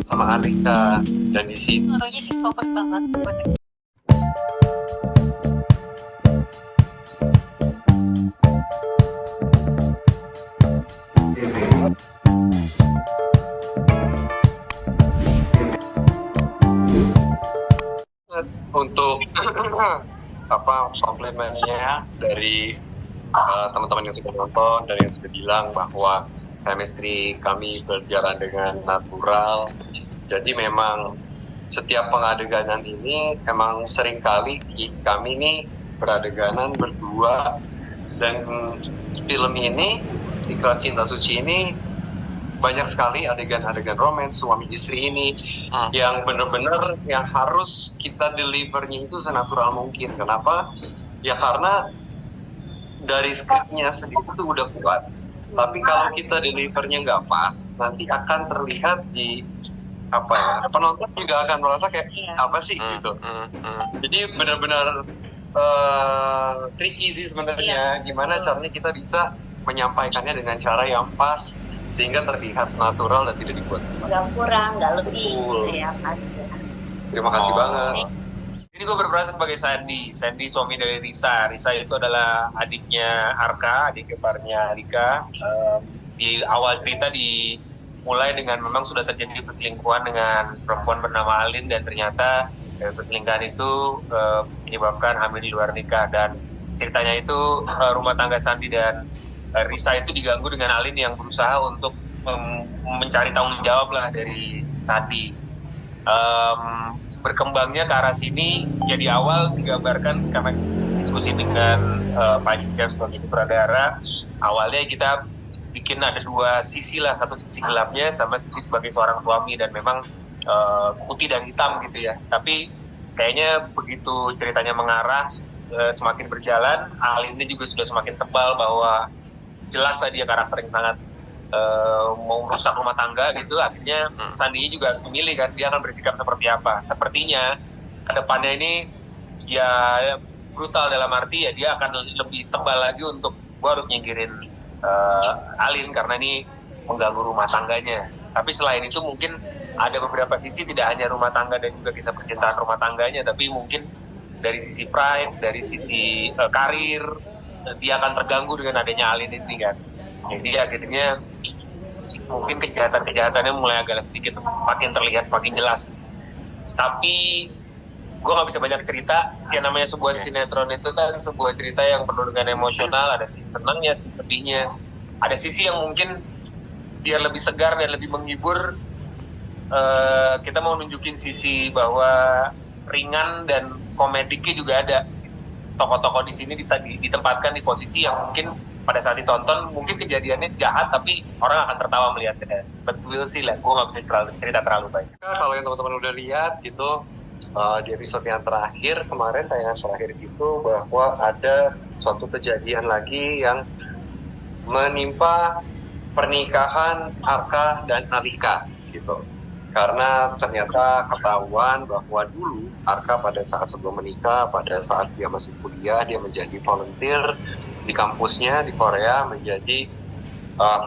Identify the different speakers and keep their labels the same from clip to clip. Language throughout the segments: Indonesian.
Speaker 1: sama Alika, dan di sini
Speaker 2: Jadi fokus banget buat
Speaker 1: untuk komplimennya dari teman-teman yang sudah nonton dan yang sudah bilang bahwa chemistry kami berjalan dengan natural. Jadi memang setiap pengadeganan ini emang seringkali kami nih beradeganan berdua, dan film ini Ikrar Cinta Suci ini banyak sekali adegan-adegan romance suami istri ini yang benar-benar yang harus kita delivernya itu senatural mungkin. Kenapa? Ya karena dari skripnya sendiri itu udah kuat. Tapi kalau kita delivernya nggak pas, nanti akan terlihat di penonton juga akan merasa kayak apa sih gitu. Jadi benar-benar tricky sih sebenarnya. Gimana caranya kita bisa menyampaikannya dengan cara yang pas sehingga terlihat natural dan tidak dibuat.
Speaker 2: nggak kurang, nggak lebih gitu ya Mas.
Speaker 1: Terima kasih banget.
Speaker 3: Ini gue berperan sebagai Sandy suami dari Risa. Risa itu adalah adiknya Arka, adik iparnya Alika. Di awal cerita dimulai dengan memang sudah terjadi perselingkuhan dengan perempuan bernama Alin, dan ternyata perselingkuhan itu menyebabkan hamil di luar nikah. Dan ceritanya itu rumah tangga Sandy dan Risa itu diganggu dengan Alin yang berusaha untuk mencari tanggung jawab lah dari si Sandy. Berkembangnya ke arah sini, ya di awal digambarkan karena diskusi dengan Pak Jika sebagai sutradara, awalnya kita bikin ada dua sisi lah, satu sisi gelapnya sama sisi sebagai seorang suami, dan memang putih dan hitam gitu ya. Tapi kayaknya begitu ceritanya mengarah, semakin berjalan, Alinnya juga sudah semakin tebal bahwa jelas lah dia karakter yang sangat mau rusak rumah tangga gitu. Akhirnya Sandy juga memilih kan dia akan bersikap seperti apa. Sepertinya kedepannya ini ya brutal, dalam arti ya dia akan lebih tebal lagi untuk gua harus nyingkirin Alin karena ini mengganggu rumah tangganya. Tapi selain itu mungkin ada beberapa sisi, tidak hanya rumah tangga dan juga kisah percintaan rumah tangganya, tapi mungkin dari sisi pride, dari sisi karir, dia akan terganggu dengan adanya Alin ini kan. Jadi akhirnya mungkin kejahatan-kejahatannya mulai agak sedikit makin terlihat, semakin jelas. Tapi gue nggak bisa banyak cerita. Yang namanya sebuah sinetron itu kan sebuah cerita yang penuh dengan emosional. Ada sisi senangnya, sisi sedihnya. Ada sisi yang mungkin biar lebih segar dan lebih menghibur. Kita mau nunjukin sisi bahwa ringan dan komediknya juga ada. Tokoh-tokoh di sini ditempatkan di posisi yang mungkin pada saat ditonton mungkin kejadiannya jahat, tapi orang akan tertawa melihatnya. But we'll see lah, gue gak bisa cerita terlalu banyak.
Speaker 1: Kalau yang teman-teman udah lihat gitu, di episode yang terakhir kemarin, tayangan terakhir itu, bahwa ada suatu kejadian lagi yang menimpa pernikahan Arka dan Alika gitu. Karena ternyata ketahuan bahwa dulu Arka pada saat sebelum menikah, pada saat dia masih kuliah, dia menjadi volunteer di kampusnya di Korea, menjadi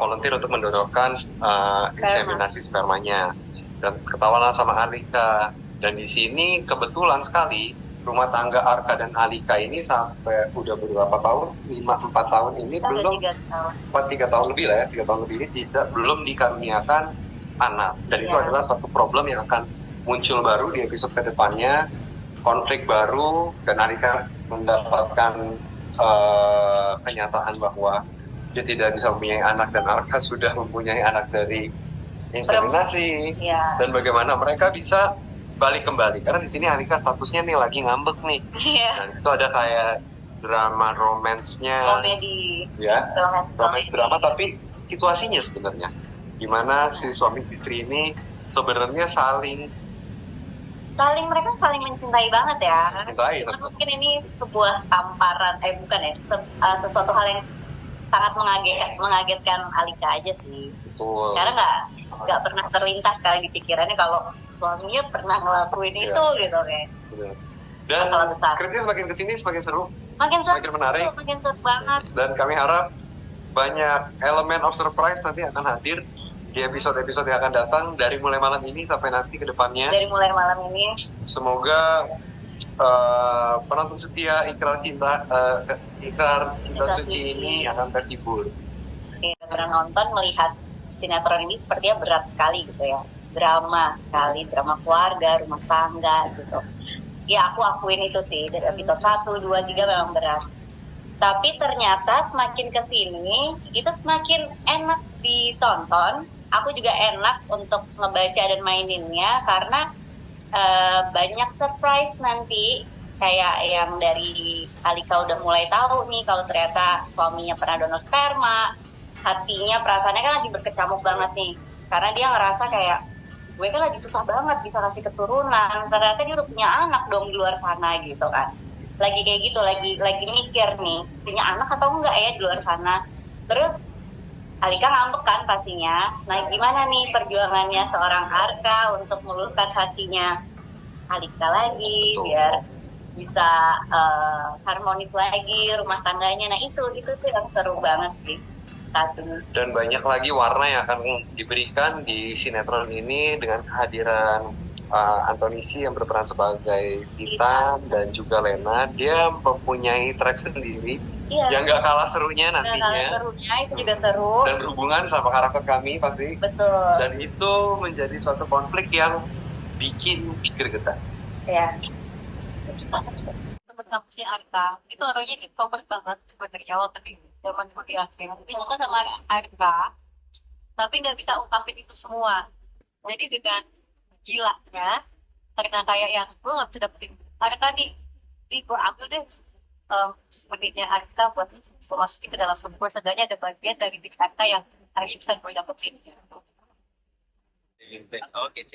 Speaker 1: volunteer untuk mendonorkan inseminasi spermanya, dan ketahuan sama Alika. Dan di sini kebetulan sekali rumah tangga Arka dan Alika ini sampai udah beberapa tahun, 4 tahun ini
Speaker 2: Kita
Speaker 1: belum,
Speaker 2: 3 tahun.
Speaker 1: 3 tahun lebih lah ya, 3 tahun lebih ini belum dikaruniakan anak. Dan itu adalah satu problem yang akan muncul baru di episode kedepannya, konflik baru, dan Alika mendapatkan kenyataan bahwa dia tidak bisa mempunyai anak, dan Arka sudah mempunyai anak dari inseminasi. Dan bagaimana mereka bisa balik kembali, karena di sini Alika statusnya nih lagi ngambek nih. Dan itu ada kayak drama romance-nya,
Speaker 2: Komedi,
Speaker 1: ya, romance drama, tapi situasinya sebenarnya gimana si suami istri ini sebenarnya
Speaker 2: mereka saling mencintai banget ya.
Speaker 1: Mencintai,
Speaker 2: Mungkin ini sebuah tamparan, bukan ya, sesuatu hal yang sangat mengagetkan Alika aja sih.
Speaker 1: betul.
Speaker 2: Karena nggak pernah terlintas kali di pikirannya kalau suaminya pernah ngelakuin itu gitu kayak.
Speaker 1: Dan
Speaker 2: Masalah besar.
Speaker 1: skripnya semakin kesini semakin seru,
Speaker 2: Makin
Speaker 1: semakin menarik,
Speaker 2: makin seru banget.
Speaker 1: dan kami harap banyak elemen of surprise nanti akan hadir di episode-episode yang akan datang dari mulai malam ini sampai nanti ke depannya.
Speaker 2: Dari mulai malam ini,
Speaker 1: Semoga penonton setia Ikrar Cinta Suci ini akan terhibur.
Speaker 2: ya, pernah nonton melihat sinetron ini sepertinya berat sekali gitu ya. Drama sekali, drama keluarga, rumah tangga gitu. Ya aku akuin itu sih, dari episode 1, 2, 3 memang berat. Tapi ternyata semakin kesini, itu semakin enak ditonton. Aku juga enak untuk ngebaca dan maininnya, karena banyak surprise nanti. Kayak yang dari Alika udah mulai tahu nih, kalau ternyata suaminya pernah donor sperma. Hatinya, perasaannya kan lagi berkecamuk banget nih. Karena dia ngerasa kayak, gue kan lagi susah banget bisa kasih keturunan, ternyata dia udah punya anak dong di luar sana gitu kan. Lagi kayak gitu, lagi mikir nih, punya anak atau enggak ya di luar sana. Terus Alika ngambek kan pastinya. Nah gimana nih perjuangannya seorang Arka untuk meluluhkan hatinya Alika lagi,
Speaker 1: Betul.
Speaker 2: biar bisa harmonis lagi rumah tangganya. Nah itu tuh yang seru banget sih saat ini.
Speaker 1: Dan banyak lagi warna yang akan diberikan di sinetron ini dengan kehadiran Antonisi yang berperan sebagai Titan dan juga Lena. Dia mempunyai track sendiri
Speaker 2: Iya.
Speaker 1: yang gak kalah serunya
Speaker 2: Nah, kalau
Speaker 1: nantinya,
Speaker 2: serunya itu juga seru.
Speaker 1: dan berhubungan sama karakter kami pasti.
Speaker 2: Betul.
Speaker 1: Dan itu menjadi suatu konflik yang bikin gregetan.
Speaker 2: Ya.
Speaker 4: Temen kampusnya Arka itu orangnya introvert banget sebenarnya waktu di zaman kuliah. Tapi suka sama Arka, tapi nggak bisa ungkapin itu semua. Jadi dengan gilanya, karena kayak yang gue nggak bisa dapetin Arka nih, jadi gue ambil deh menitnya Arka buat gue masukin ke dalam sebuah, seenggaknya ada bagian dari diri Arka yang hari ini bisa gue dapetin.
Speaker 3: Oke,